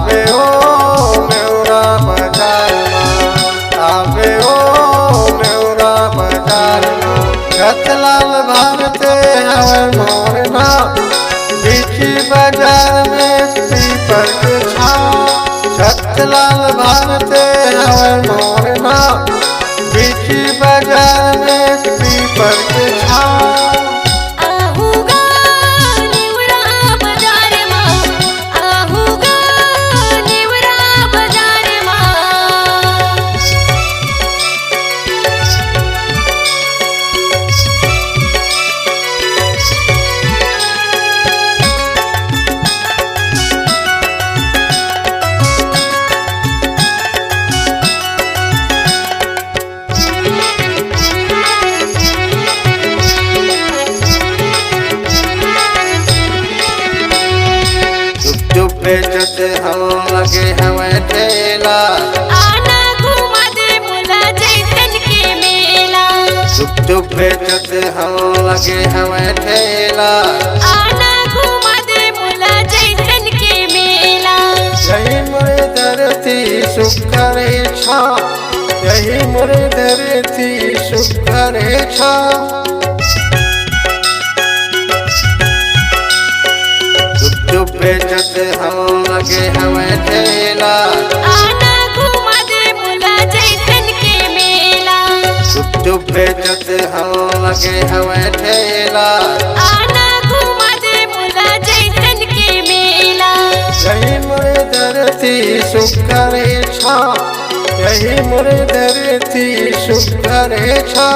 आवे ओ नेवरा बाजार आवे ओ नेवरा बाजार रतलाल भारते हवे मोरना बीची बाजार में पीपर के छाँव रतलाल भारते हवे मोरना बीची बाजार में पीपर के छाँव बेचते हम लगे हमें ठेला आना घुमा दे मुला जैतन के मेला चुप बेचते हम लगे हमें ठेला आना घुमा दे मुला जैतन के मेला यही मोरे धरती सुखर छा यही मोरे धरती सुखर छा चुप बेचते हम लगे हमें ठेला आना घुमा दे मुला जैतन के मेला चुप बेचते हम लगे हमें ठेला आना घुमा दे मुला जैतन के मेला यही मोरे धरती सुखर छा यही मोरे धरती सुखर छा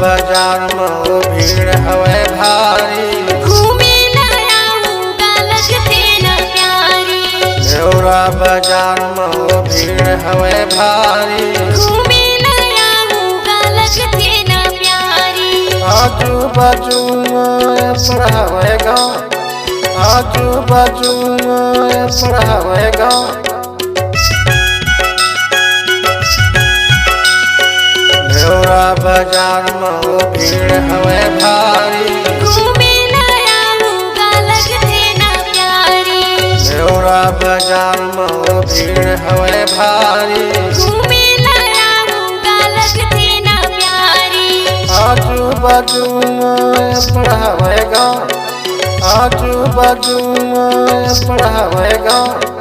बाजार में भीड़ हवे भारी घूमे लाऊंगा लगते न प्यारी नेवरा बाजार में भीड़ हवे भारी घूमे लाऊंगा लगते न प्यारी आजू बाजू में पढ़ावे गाँव आजू बाजू में पढ़ावे गाँव नेवरा बाजार में भीड़ हवे भारी घूमे लाऊंगा लगते न प्यारी नेवरा बाजार में भीड़ हवे भारी घूमे लाऊंगा लगते न प्यारी आजू बाजू में पढ़ावे गाँव आजू बाजू में पढ़ावे गाँव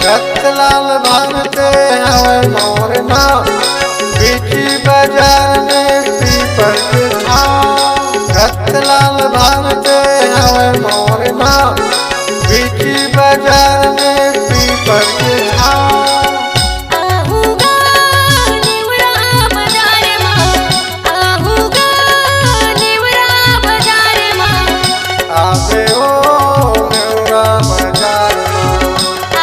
रतलाल भारते हवे मोरना बीची बाजार में पीपर के छाँव रतलाल भारते हवे मोरना बीची बाजार में पीपर के छाँव आवे ओ नेवरा बाजार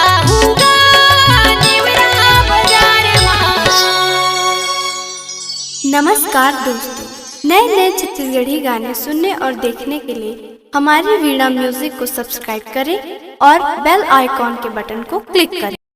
नमस्कार दोस्तों, नए नए छत्तीसगढ़ी गाने सुनने और देखने के लिए हमारी वीणा म्यूजिक को सब्सक्राइब करें और बेल आइकॉन के बटन को क्लिक करें।